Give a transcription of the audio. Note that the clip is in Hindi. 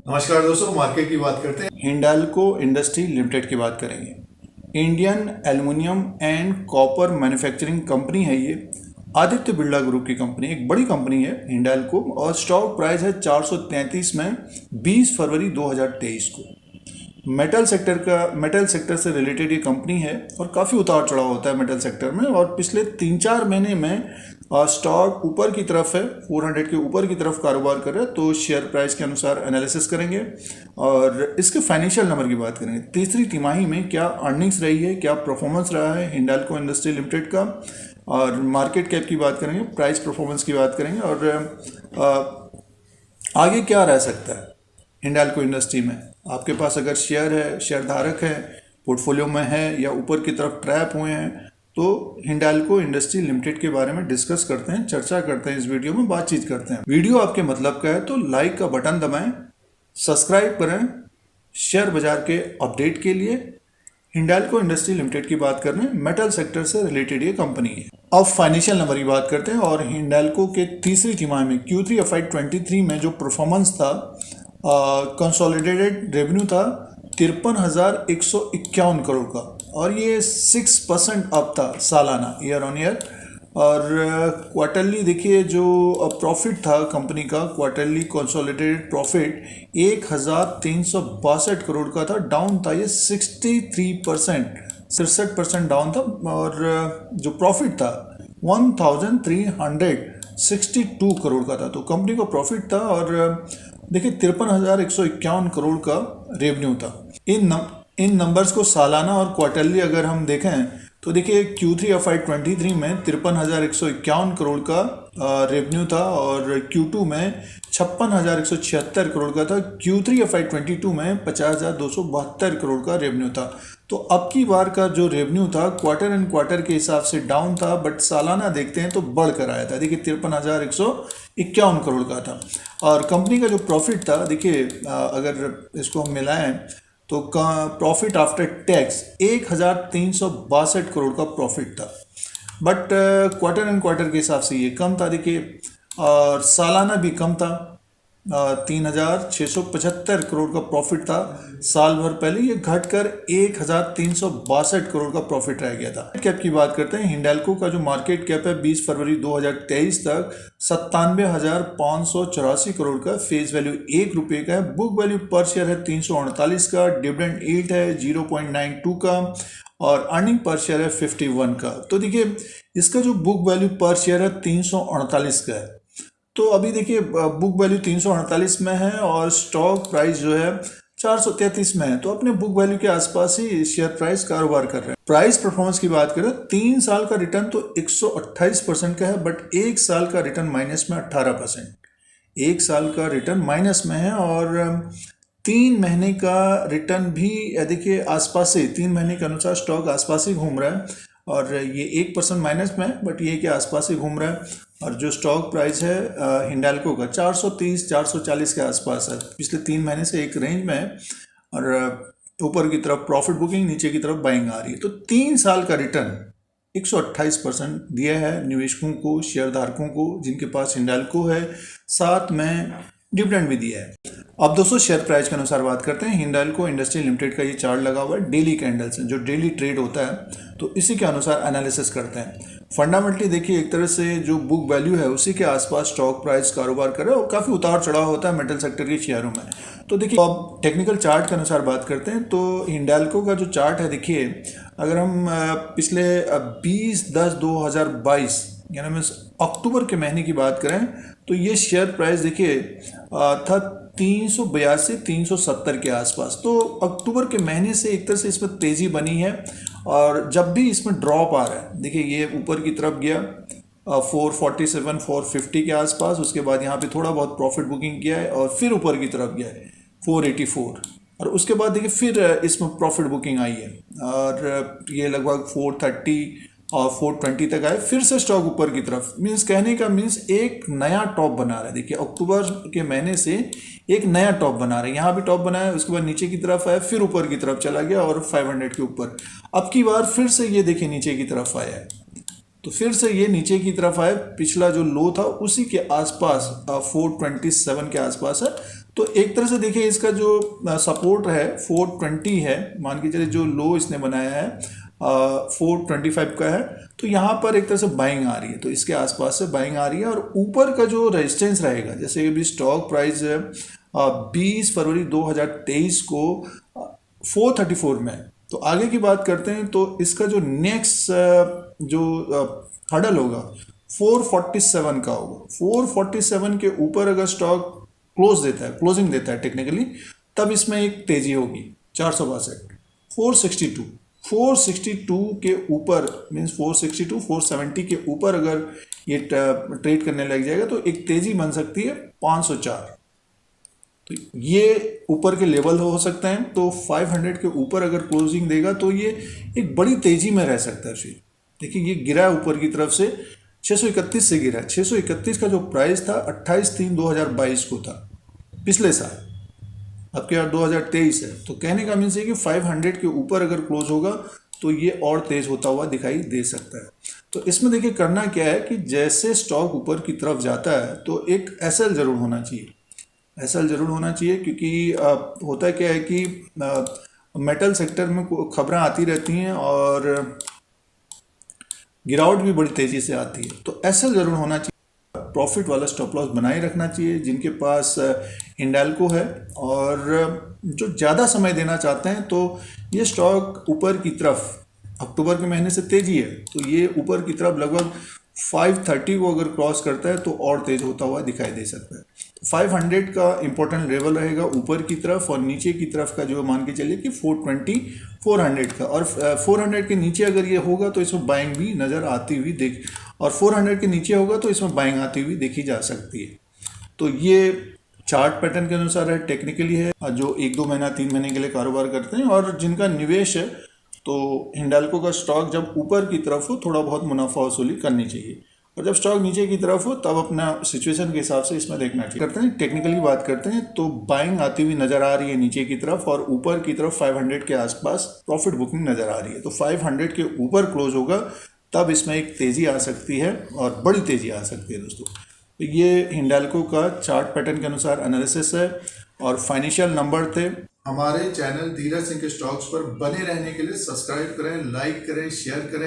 नमस्कार दोस्तों, मार्केट की बात करते हैं। हिंडाल्को इंडस्ट्री लिमिटेड की बात करेंगे। Indian aluminium and copper manufacturing company है ये। आदित्य बिरला ग्रुप की कंपनी, एक बड़ी कंपनी है हिंडाल्को, और स्टॉक प्राइस है 433 में 20 फरवरी 2023 को। मेटल सेक्टर से रिलेटेड ये कंपनी है और काफ़ी उतार चढ़ाव होता है मेटल सेक्टर में। और पिछले 3-4 महीने में स्टॉक ऊपर की तरफ है, 400 के ऊपर की तरफ कारोबार कर रहा है। तो शेयर प्राइस के अनुसार एनालिसिस करेंगे और इसके फाइनेंशियल नंबर की बात करेंगे। तीसरी तिमाही में क्या अर्निंग्स रही है, क्या परफॉर्मेंस रहा है हिंडाल्को इंडस्ट्री लिमिटेड का, और मार्केट कैप की बात करेंगे, प्राइस परफॉर्मेंस की बात करेंगे, और आगे क्या रह सकता है हिंडाल्को इंडस्ट्री में। आपके पास अगर शेयर है, शेयर धारक है, पोर्टफोलियो में है, या ऊपर की तरफ ट्रैप हुए हैं, तो हिंडाल्को इंडस्ट्री लिमिटेड के बारे में डिस्कस करते हैं, चर्चा करते हैं, इस वीडियो में बातचीत करते हैं। वीडियो आपके मतलब का है तो लाइक का बटन दबाएं, सब्सक्राइब करें शेयर बाजार के अपडेट के लिए। हिंडाल्को इंडस्ट्री लिमिटेड की बात कर रहे हैं, मेटल सेक्टर से रिलेटेड ये कंपनी है। अब फाइनेंशियल नंबर की बात करते हैं और हिंडाल्को के तीसरी तिमाही में Q3 FY23 में जो परफॉर्मेंस था, कंसोलिडेटेड रेवेन्यू था 53,151 करोड़ का, और ये 6% अप था सालाना, ईयर ऑन ईयर। और क्वार्टरली देखिए जो प्रॉफिट था कंपनी का, क्वार्टरली कंसोलिडेटेड प्रॉफिट 1,362 करोड़ का था, डाउन था ये 63% डाउन था। और जो प्रॉफिट था 1,362 करोड़ का था, तो कंपनी का प्रॉफिट था। और देखिए 53,151 करोड़ का रेवेन्यू था। इन नंबर्स को सालाना और क्वार्टरली अगर हम देखें तो देखिए Q3 FY23 में 53,151 करोड़ का रेवेन्यू था, और Q2 में 56,176 करोड़ का था। Q3 FY22 में 50,272 करोड़ का रेवेन्यू था। तो अब की बार का जो रेवेन्यू था क्वार्टर एंड क्वार्टर के हिसाब से डाउन था, बट सालाना देखते हैं तो बढ़ कर आया था। देखिए 53,151 करोड़ का था। और कंपनी का जो प्रॉफिट था, देखिए अगर इसको हम मिलाएं तो प्रॉफिट आफ्टर टैक्स 1,362 करोड़ का प्रॉफिट था, बट क्वार्टर एंड क्वार्टर के हिसाब से ये कम था। देखिए और सालाना भी कम था, 3,675 करोड़ का प्रॉफिट था साल भर पहले, ये घटकर 1,362 करोड़ का प्रॉफिट रह गया था। कैप की बात करते हैं। हिंडाल्को का जो मार्केट कैप है 20 फरवरी 2023 तक 97,584 करोड़ का, फेस वैल्यू ₹1 का है, बुक वैल्यू पर शेयर है 348 का, डिविडेंड यील्ड है 0.92 का, और अर्निंग पर शेयर है 51 का। तो देखिए इसका जो बुक वैल्यू पर शेयर है 348 का है। तो अभी देखिए बुक वैल्यू 348 में है और स्टॉक प्राइस जो है 433 में है, तो अपने बुक वैल्यू के आसपास ही शेयर प्राइस कारोबार कर रहे हैं। प्राइस परफॉर्मेंस की बात करें, 3 साल का रिटर्न तो 128% का है, बट 1 साल का रिटर्न माइनस में 18%। 1 साल का रिटर्न माइनस में है, और 3 महीने का रिटर्न भी देखिए आसपास से, 3 महीने के अनुसार स्टॉक आसपास ही घूम रहा है, और ये 1% माइनस में है, बट ये के आसपास ही घूम रहा है। और जो स्टॉक प्राइस है हिंडाल्को का 430-440 के आसपास है, पिछले 3 महीने से एक रेंज में है, और ऊपर की तरफ प्रॉफिट बुकिंग, नीचे की तरफ बाइंग आ रही है। तो 3 साल का रिटर्न 128% दिया है निवेशकों को, शेयरधारकों को जिनके पास हिंडाल्को है, साथ में डिविडेंड भी दिया है। अब दोस्तों शेयर प्राइस के अनुसार बात करते हैं। हिंडाल्को इंडस्ट्री लिमिटेड का ये चार्ट लगा हुआ है, डेली कैंडल्स जो डेली ट्रेड होता है, तो इसी के अनुसार एनालिसिस करते हैं। फंडामेंटली देखिए एक तरह से जो बुक वैल्यू है उसी के आसपास स्टॉक प्राइस कारोबार कर रहा है, और काफ़ी उतार चढ़ाव होता है मेटल सेक्टर के शेयरों में। तो देखिए अब टेक्निकल चार्ट के अनुसार बात करते हैं, तो हिंडाल्को का जो चार्ट है, देखिए अगर हम पिछले 20/10/2022 यानी मीन्स अक्टूबर के महीने की बात करें, तो ये शेयर प्राइस देखिए था 382-370 के आसपास। तो अक्टूबर के महीने से एक तरह से इसमें तेज़ी बनी है, और जब भी इसमें ड्रॉप आ रहा है, देखिए ये ऊपर की तरफ गया 447-450 के आसपास, उसके बाद यहाँ पे थोड़ा बहुत प्रॉफिट बुकिंग किया है, और फिर ऊपर की तरफ गया है 484, और उसके बाद देखिए फिर इसमें प्रॉफिट बुकिंग आई है, और ये लगभग 430 और 420 तक आए, फिर से स्टॉक ऊपर की तरफ। मीन्स कहने का मीन्स एक नया टॉप बना रहा है। देखिए अक्टूबर के महीने से एक नया टॉप बना रहा है, यहाँ भी टॉप बनाया, उसके बाद नीचे की तरफ आया, फिर ऊपर की तरफ चला गया और 500 के ऊपर। अब की बार फिर से ये देखिए नीचे की तरफ आया है। तो फिर से ये नीचे की तरफ आए, पिछला जो लो था उसी के आसपास 427 के आसपास है। तो एक तरह से देखिए इसका जो सपोर्ट है 420 है, मान के चलिए जो लो इसने बनाया है 425 का है, तो यहाँ पर एक तरह से बाइंग आ रही है, तो इसके आसपास से बाइंग आ रही है। और ऊपर का जो रेजिस्टेंस रहेगा, जैसे अभी स्टॉक प्राइस 20 फरवरी 2023 को 434 में, तो आगे की बात करते हैं तो इसका जो नेक्स्ट जो हडल होगा 447 का होगा। 447 के ऊपर अगर स्टॉक क्लोजिंग देता है टेक्निकली, तब इसमें एक तेजी होगी 462 के ऊपर, मीन्स 462 470 के ऊपर अगर ये ट्रेड करने लग जाएगा तो एक तेजी बन सकती है 504। तो ये ऊपर के लेवल हो सकते हैं। तो 500 के ऊपर अगर क्लोजिंग देगा तो ये एक बड़ी तेजी में रह सकता है। फिर देखिए ये गिरा है ऊपर की तरफ से, 631 से गिरा है। 631 का जो प्राइस था 28/3/2022 को था, पिछले साल, अब क्या 2023 है। तो कहने का मीन्स है कि 500 के ऊपर अगर क्लोज होगा तो ये और तेज होता हुआ दिखाई दे सकता है। तो इसमें देखिए करना क्या है कि जैसे स्टॉक ऊपर की तरफ जाता है तो एक एसएल जरूर होना चाहिए, एसएल जरूर होना चाहिए, क्योंकि होता क्या है कि मेटल सेक्टर में खबरें आती रहती हैं और गिरावट भी बड़ी तेजी से आती है। तो एसएल जरूर होना चाहिए, प्रॉफिट वाला स्टॉप लॉस बनाए रखना चाहिए। जिनके पास हिंडाल्को है और जो ज़्यादा समय देना चाहते हैं, तो ये स्टॉक ऊपर की तरफ अक्टूबर के महीने से तेजी है, तो ये ऊपर की तरफ लगभग 530 को अगर क्रॉस करता है तो और तेज होता हुआ दिखाई दे सकता है। 500 का इंपॉर्टेंट लेवल रहेगा ऊपर की तरफ, और नीचे की तरफ का जो मान के चलिए कि 420 400 का, और 400 के नीचे अगर ये होगा तो इसमें बाइंग भी नज़र आती हुई और 400 के नीचे होगा तो इसमें बाइंग आती हुई देखी जा सकती है। तो ये चार्ट पैटर्न के अनुसार है, टेक्निकली है, जो 1-2 महीना 3 महीने के लिए कारोबार करते हैं, और जिनका निवेश है तो हिंडाल्को का स्टॉक जब ऊपर की तरफ हो थोड़ा बहुत मुनाफा वसूली करनी चाहिए, और जब स्टॉक नीचे की तरफ हो तब अपना सिचुएशन के हिसाब से इसमें देखना चाहिए। करते हैं टेक्निकली बात करते हैं, तो बाइंग आती हुई नज़र आ रही है नीचे की तरफ, और ऊपर की तरफ 500 के आसपास प्रॉफिट बुकिंग नज़र आ रही है। तो 500 के ऊपर क्लोज होगा तब इसमें एक तेज़ी आ सकती है, और बड़ी तेज़ी आ सकती है दोस्तों। तो ये हिंडाल्को का चार्ट पैटर्न के अनुसार एनालिसिस है, और फाइनेंशियल नंबर थे। हमारे चैनल धीरज सिंह के स्टॉक्स पर बने रहने के लिए सब्सक्राइब करें, लाइक करें, शेयर करें।